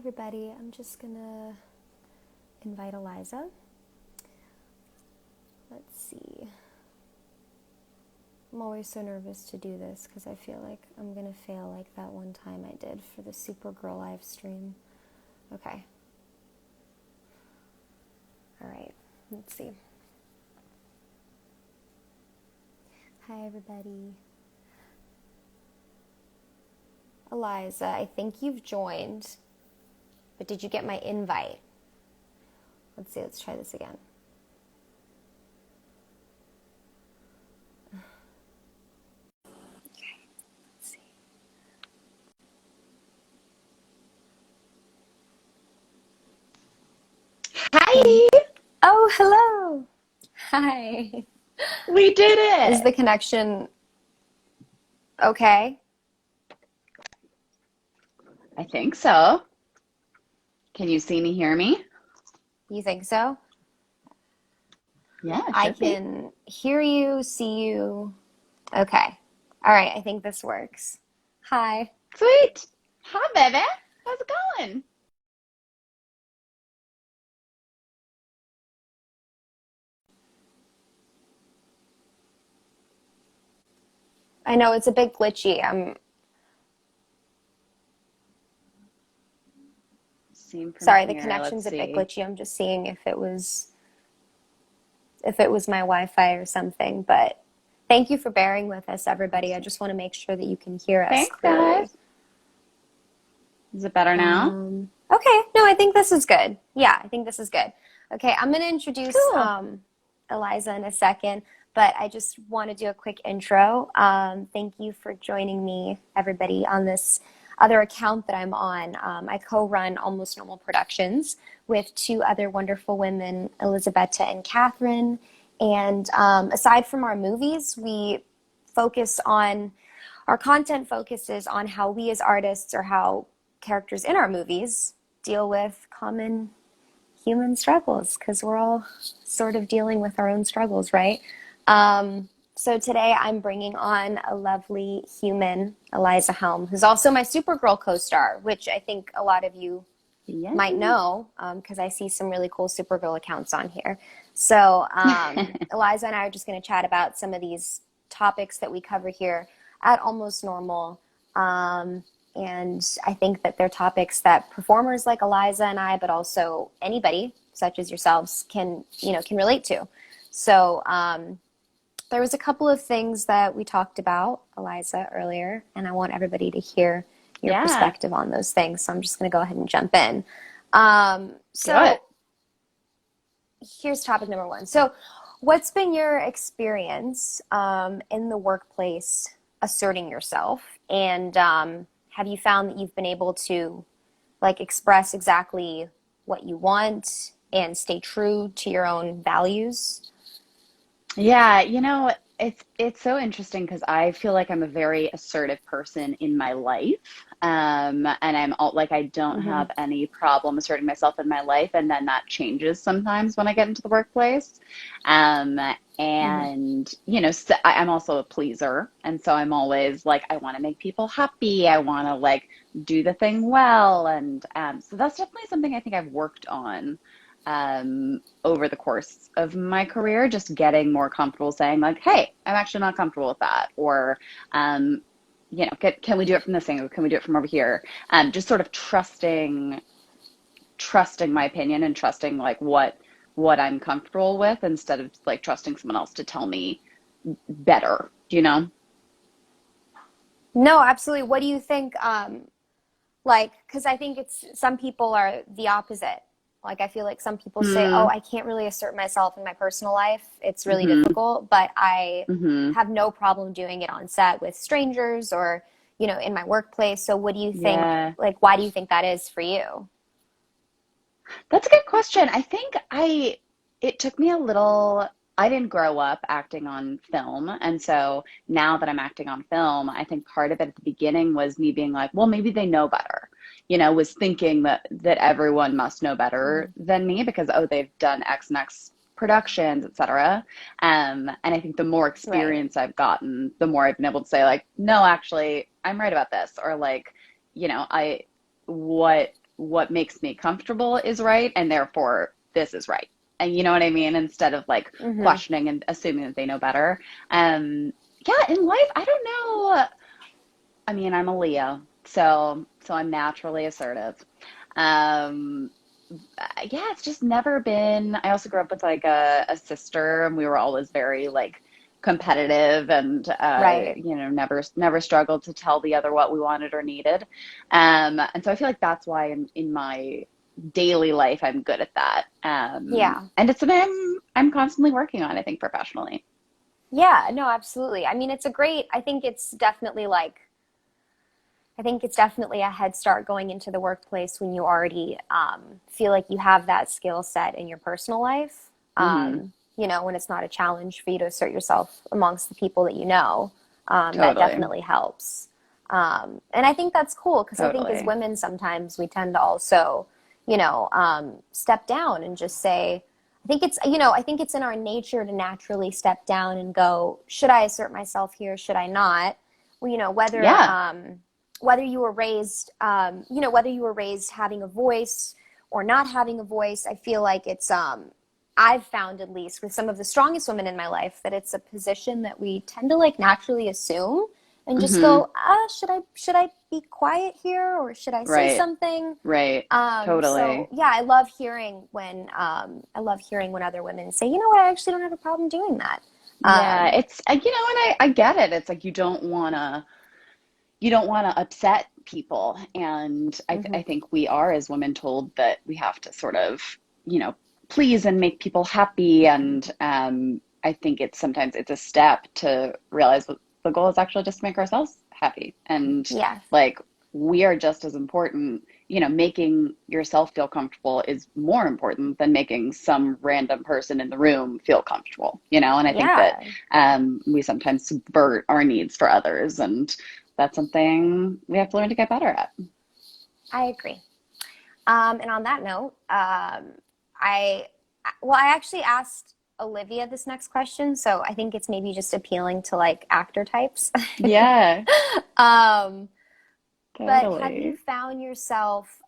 everybody. I'm just gonna invite Eliza. Let's see. I'm always so nervous to do this because I feel like I'm gonna fail like that one time I did for the Supergirl live stream. Okay. Alright, let's see. Hi, everybody. Eliza, I think you've joined, but did you get my invite? Let's see, let's try this again. Okay, let's see. Hi! Oh, hello! Hi. We did Is it! the connection okay? I think so. Can you see me, hear me? You think so? Yeah, it I should be. can hear you, see you. Okay. All right, I think this works. Hi. Sweet! Hi, baby! How's it going? I know it's a bit glitchy. I'm Same from sorry, the here. Let's connection's a bit see. glitchy. I'm just seeing if it was my Wi-Fi or something, but thank you for bearing with us, everybody. I just want to make sure that you can hear us Thanks, guys. clearly. Is it better now? Okay, no, I think this is good. Yeah, I think this is good. Okay, I'm going to introduce Cool. Eliza in a second, but I just want to do a quick intro. Thank you for joining me, everybody, on this other account that I'm on. I co-run Almost Normal Productions with two other wonderful women, Elizabetta and Catherine. And aside from our movies, our content focuses on how we as artists or how characters in our movies deal with common human struggles, because we're all sort of dealing with our own struggles, right? So today I'm bringing on a lovely human, Eliza Helm, who's also my Supergirl co-star, which I think a lot of you Yeah. might know because I see some really cool Supergirl accounts on here. So Eliza and I are just going to chat about some of these topics that we cover here at Almost Normal. And I think that they're topics that performers like Eliza and I, but also anybody such as yourselves can relate to. So there was a couple of things that we talked about, Eliza, earlier, and I want everybody to hear your Yeah. perspective on those things. So I'm just going to go ahead and jump in. Do it. So here's topic number one. So what's been your experience in the workplace asserting yourself? And have you found that you've been able to express exactly what you want and stay true to your own values? Yeah, it's so interesting because I feel like I'm a very assertive person in my life. And I'm all like I don't Mm-hmm. have any problem asserting myself in my life, and then that changes sometimes when I get into the workplace. Um, Mm-hmm. and I'm also a pleaser, and so I'm always like I want to make people happy. I want to like do the thing well, and so that's definitely something I think I've worked on over the course of my career, just getting more comfortable saying like, "Hey, I'm actually not comfortable with that," or, um, can we do it from this angle? Can we do it from over here? Just sort of trusting my opinion and trusting like what I'm comfortable with instead of like trusting someone else to tell me better, you know? No, absolutely. What do you think? Because I think it's some people are the opposite. Like, I feel like some people say, oh, Hmm. I can't really assert myself in my personal life. It's really Mm-hmm. difficult, but I Mm-hmm. have no problem doing it on set with strangers or, in my workplace. So what do you think, Yeah. why do you think that is for you? That's a good question. It took me a little, I didn't grow up acting on film. And so now that I'm acting on film, I think part of it at the beginning was me being like, well, maybe they know better, was thinking that everyone must know better Mm, than me because, oh, they've done X and X productions, et cetera. And I think the more right. experience I've gotten, the more I've been able to say like, no, actually, I'm right about this. Or like, I, what what makes me comfortable is right, and therefore this is right. And you know what I mean? Instead of like Hmm. questioning and assuming that they know better. Yeah, in life, I don't know. I mean, I'm a Leo, so I'm naturally assertive. Um, yeah, it's just never been. I also grew up with like a sister, and we were always very like competitive, and Right. never struggled to tell the other what we wanted or needed. And so I feel like that's why in my daily life I'm good at that. Yeah. And it's something I'm constantly working on, I think, professionally. Yeah, no, absolutely. I mean, I think it's definitely like, I think it's definitely a head start going into the workplace when you already feel like you have that skill set in your personal life. Hmm. When it's not a challenge for you to assert yourself amongst the people that you know, that Totally, definitely helps. And I think that's cool because I think as totally. women, sometimes we tend to also, step down and just say, I think it's in our nature to naturally step down and go, should I assert myself here? Should I not? Well, Yeah. whether you were raised having a voice or not having a voice, I feel like I've found, at least with some of the strongest women in my life, that it's a position that we tend to like naturally assume and just Hmm. go, should I be quiet here or should I say Right. something? Right. So Totally. yeah, I love hearing when other women say, you know what, I actually don't have a problem doing that. Yeah, Um, it's and I get it. It's like you don't want to upset people, and mhm. I think we are as women told that we have to sort of you know please and make people happy, and I think sometimes it's a step to realize that the goal is actually just to make ourselves happy, and Yeah, like we are just as important. Making yourself feel comfortable is more important than making some random person in the room feel comfortable, and I think that yeah, we sometimes subvert our needs for others, and that's something we have to learn to get better at. I agree. And on that note, I I actually asked Olivia this next question, so I think it's maybe just appealing to like actor types. Yeah, um, but have you totally. found yourself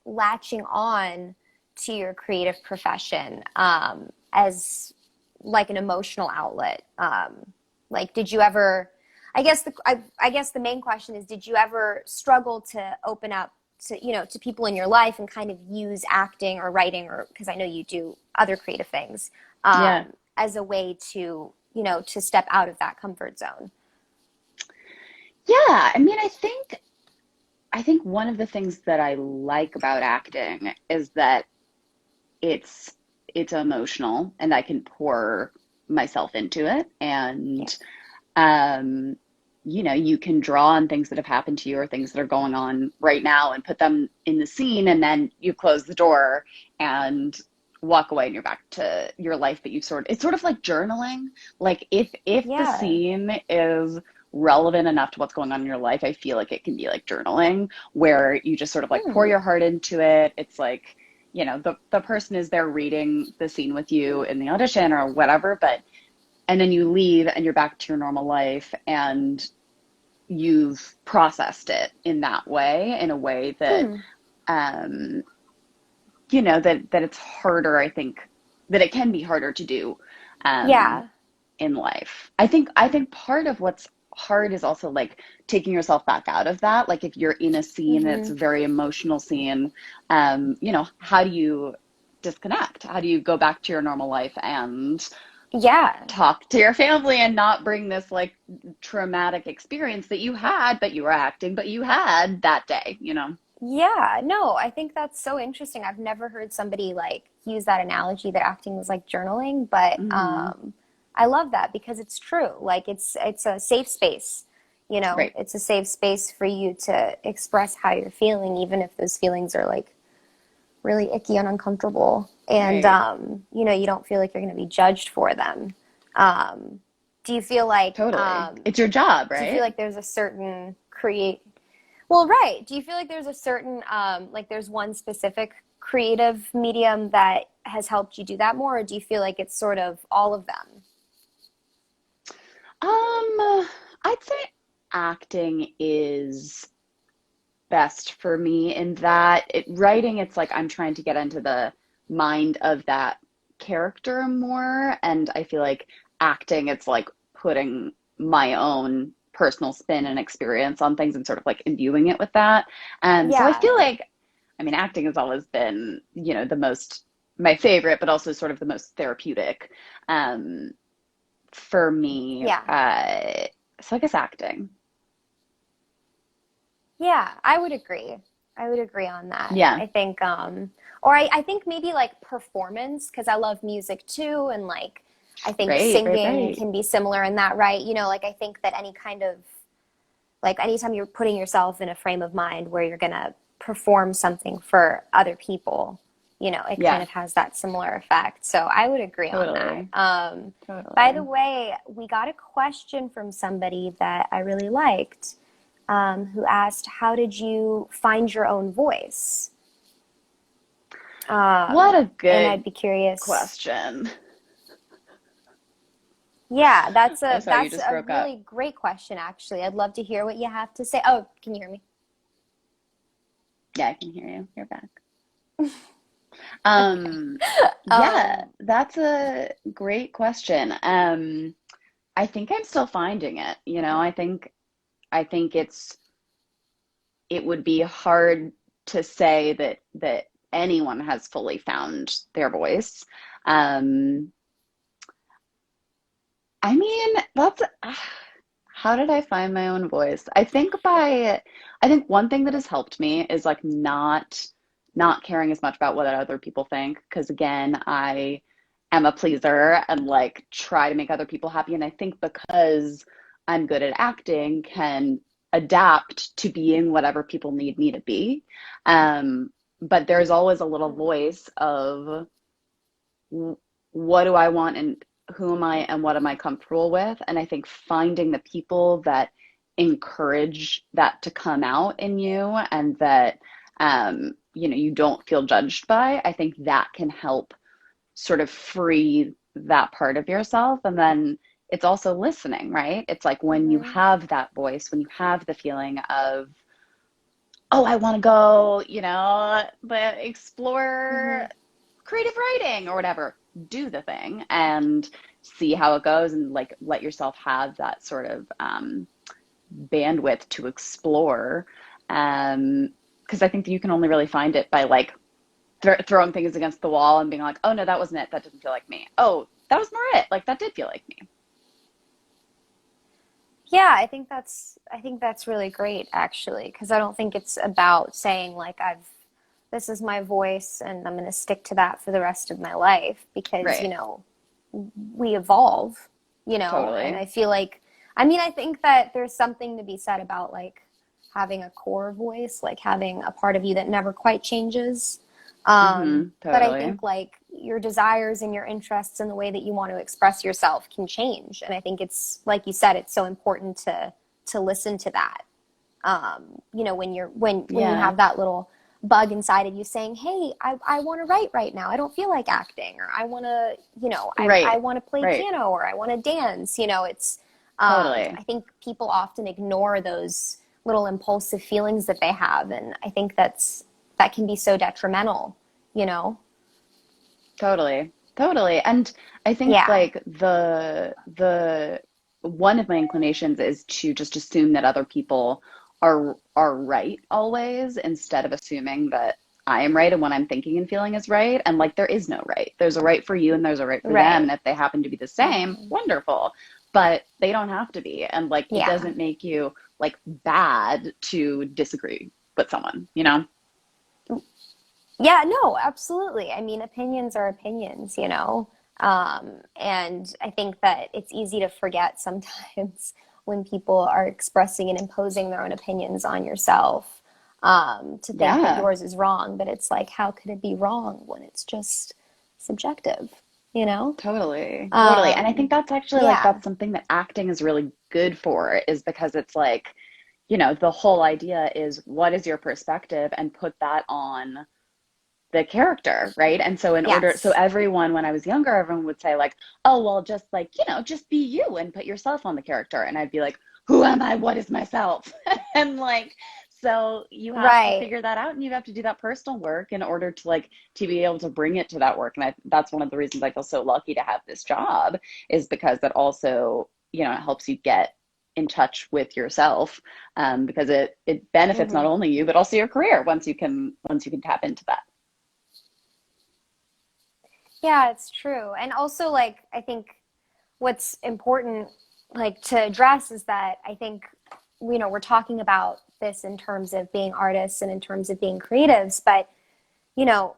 latching on to your creative profession as like an emotional outlet? Like, did you ever? I guess the main question is, did you ever struggle to open up to people in your life and kind of use acting or writing, or because I know you do other creative things, Yeah. as a way to to step out of that comfort zone? Yeah, I mean, I think one of the things that I like about acting is that it's it's emotional and I can pour myself into it, Yeah. and um you can draw on things that have happened to you or things that are going on right now and put them in the scene, and then you close the door and walk away and you're back to your life. But it's sort of like journaling. Like if the Yeah. scene is relevant enough to what's going on in your life, I feel like it can be like journaling, where you just sort of like pour Hmm. your heart into it. It's like the person is there reading the scene with you in the audition or whatever, but and then you leave and you're back to your normal life, and you've processed it in that way, in a way that Hmm. um that it's harder, I think, that it can be harder to do um Yeah. in life. I think part of what's hard is also like taking yourself back out of that. Like if you're in a scene that's Hmm. a very emotional scene, how do you disconnect? How do you go back to your normal life and Yeah. talk to your family and not bring this like traumatic experience that you had, but you were acting, but you had that day? Yeah. No, I think that's so interesting. I've never heard somebody like use that analogy that acting was like journaling, but Hmm. I love that because it's true. Like it's a safe space. Right, It's a safe space for you to express how you're feeling, even if those feelings are like really icky and uncomfortable. And right. you don't feel like you're going to be judged for them. Um, do you feel like Totally. It's your job, do you feel right? like there's a certain create well, right. Do you feel like there's a certain like there's one specific creative medium that has helped you do that more, or do you feel like it's sort of all of them? I'd say acting is best for me in that writing, it's like I'm trying to get into the mind of that character more. And I feel like acting, it's like putting my own personal spin and experience on things and sort of like imbuing it with that. And so I Yeah. feel like, I mean, acting has always been, the most, my favorite, but also sort of the most therapeutic um, for me. Yeah. So I guess acting. Yeah, I would agree. I would agree on that. Yeah. I think, or I think maybe like performance, because I love music too, and like I think Right, right, singing right. can be similar in that, right? Like I think that any kind of like anytime you're putting yourself in a frame of mind where you're gonna perform something for other people, it kind Yeah, of has that similar effect. So I would agree on that. totally. By the Totally. way, we got a question from somebody that I really liked, who asked, "How did you find your own voice?" What a And I'd good be curious. question. Yeah, Oh, sorry, you that's just a broke up. really great question, actually. I'd love to hear what you have to say. Oh, can you hear me? Yeah, I can hear you. You're back. Okay. Yeah, Um, that's a great question. I think I'm still finding it, I think it would be hard to say that anyone has fully found their voice. Um, I mean, that's how did I find my own voice? I think one thing that has helped me is like not caring as much about what other people think, because again, I am a pleaser and like try to make other people happy, and I think because I'm good at acting, can adapt to being whatever people need me to be. Um, but there's always a little voice of what do I want and who am I and what am I comfortable with? And I think finding the people that encourage that to come out in you and that you don't feel judged by, I think that can help sort of free that part of yourself. And then it's also listening, right? It's like when you mhm, have that voice, when you have the feeling of, oh, I want to go, but explore mhm. creative writing or whatever, do the thing and see how it goes and like let yourself have that sort of bandwidth to explore. Because I think that you can only really find it by like throwing things against the wall and being like, oh no, that wasn't it. That didn't feel like me. Oh, that was more it. Like that did feel like me. Yeah, I think that's really great actually, because I don't think it's about saying like this is my voice and I'm going to stick to that for the rest of my life, because, Right. we evolve, and Totally. I feel like I mean, I think that there's something to be said about like having a core voice, like having a part of you that never quite changes. But I Totally. think like your desires and your interests and the way that you want to express yourself can change. And I think it's like you said, it's so important to listen to that. When you Yeah. have that little bug inside of you saying, "Hey, I want to write right now. I don't feel like acting," or "I want to, I Right. want to play Right. piano," or "I want to dance." It's Totally. I think people often ignore those little impulsive feelings that they have, and I think that can be so detrimental, you know? Totally. Totally. And I think Yeah. like the one of my inclinations is to just assume that other people are right always instead of assuming that I am right and what I'm thinking and feeling is right. And like there is no right. There's a right for you and there's a right for them. Right. And if they happen to be the same, Hmm. wonderful. But they don't have to be. And like it Yeah. doesn't make you like bad to disagree with someone, you know? Yeah, no, absolutely. I mean, opinions are opinions, and I think that it's easy to forget sometimes when people are expressing and imposing their own opinions on yourself, to think that Yeah. yours is wrong. But it's like, how could it be wrong when it's just subjective, you know? Totally, totally. And I think Um, that's actually like yeah. that's something that acting is really good for, is because it's like, the whole idea is what is your perspective and put that on the character, right? And so so Yes. everyone, when I was younger, everyone would say like, oh, well, just like, just be you and put yourself on the character. And I'd be like, who am I? What is myself? And like, So you have to Right. figure that out and you have to do that personal work in order to like to be able to bring it to that work. And that's one of the reasons I feel so lucky to have this job is because that also, it helps you get in touch with yourself, because it benefits not Hmm. only you but also your career once you can tap into that. Yeah, it's true. And also, like, I think what's important, like, to address is that I think, we're talking about this in terms of being artists and in terms of being creatives, but, you know,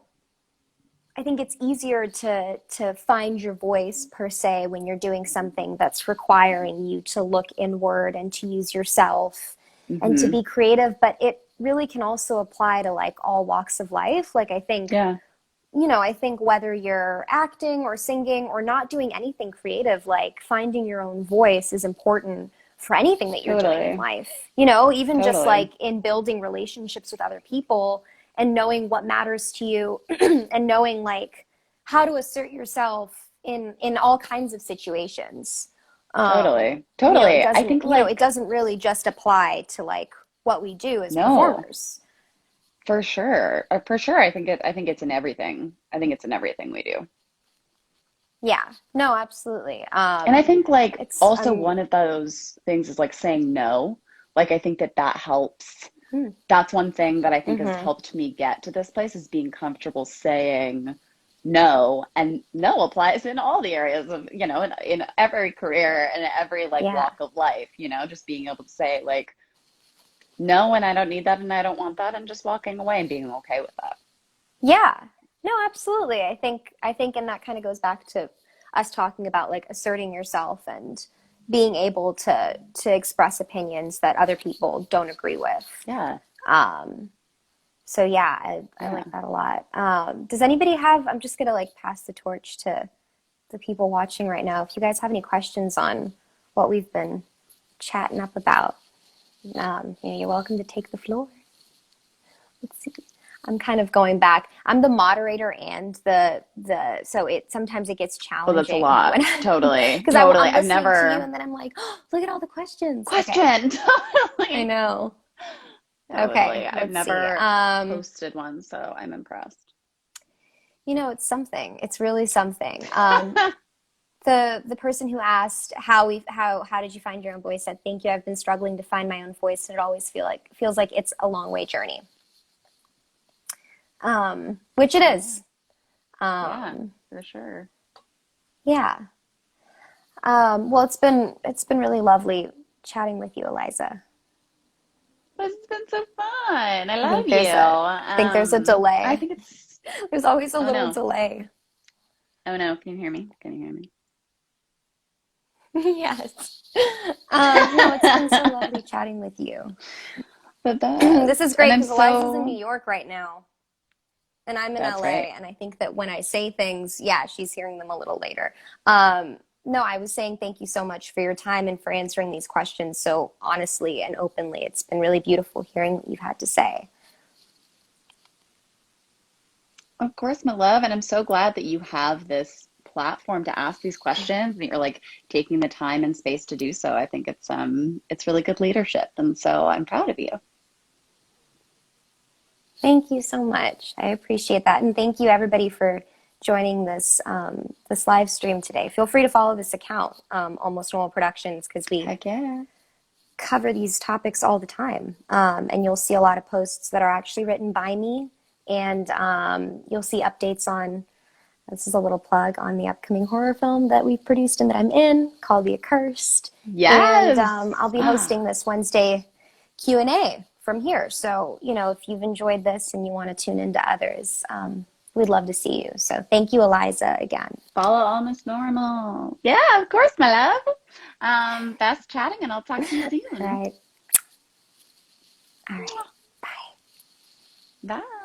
I think it's easier to find your voice per se when you're doing something that's requiring you to look inward and to use yourself and to Hmm. be creative, but it really can also apply to like all walks of life. Like Yeah, I think whether you're acting or singing or not doing anything creative, like finding your own voice is important for anything that you're doing in totally. life. Even just Totally. like in building relationships with other people and knowing what matters to you and knowing like how to assert yourself in all kinds of situations. Totally. It Totally. I doesn't, think it like doesn't really just apply to like what we do as no, performers. for sure. For sure. I think it's in everything. I think it's in everything we do. Yeah, no, absolutely. And I think like It's also one of those things is like saying no. Like I think that helps. That's one thing that I think has Mm-hmm. helped me get to this place is being comfortable saying no. And no applies in all the areas of, in every career and every like Yeah. walk of life, just being able to say like no, and I don't need that and I don't want that, and just walking away and being okay with that. Yeah. No, absolutely. I think and that kind of goes back to us talking about like asserting yourself and being able to express opinions that other people don't agree with. Yeah. Um, so yeah, I Yeah. like that a lot. Does anybody have, I'm just gonna like pass the torch to the people watching right now. If you guys have any questions on what we've been chatting up about, you're welcome to take the floor. Let's see. I'm kind of going back. I'm the moderator and the so it sometimes it gets Oh, that's a challenging lot. when Totally. because Totally. I'm I've listening to you never and then I'm like, oh, look at all the questions. Okay, question. I Totally. know. Okay, Totally. I've let's see. never hosted one, so I'm impressed. It's something. It's really something. The person who asked how did you find your own voice said, "Thank you. I've been struggling to find my own voice, and it always feels like it's a long way journey." Which it Yeah. is. Yeah, Um, for sure. yeah. Well, it's been really lovely chatting with you, Eliza. This has been so fun. I I love think you. there's a I delay. think it's, There's always a oh little no. delay. Oh no. Can you hear me? Can you hear me? Yes. No, it's been so lovely chatting with you. The This is best. And great I'm because Eliza's in New so, York right now, and I'm in that's LA, right. and I think that when I say things, yeah, she's hearing them a little later. No, I was saying thank you so much for your time and for answering these questions so honestly and openly. It's been really beautiful hearing what you've had to say. Of course, my love. And I'm so glad that you have this platform to ask these questions and that you're like taking the time and space to do so. I think it's really good leadership. And so I'm proud of you. Thank you so much. I appreciate that. And thank you everybody for joining this live stream today. Feel free to follow this account, Almost Normal Productions, because we Heck yeah. cover these topics all the time. And you'll see a lot of posts that are actually written by me. And you'll see updates on, this is a little plug, on the upcoming horror film that we've produced and that I'm in called The Accursed. And I'll Yes. be Ah, hosting this Wednesday Q&A from here. So, if you've enjoyed this and you want to tune into others, we'd love to see you. So thank you, Eliza, again. follow almost normal. Yeah, of course, my love. Best chatting, and I'll talk to you All soon. right. All right. Bye. Bye.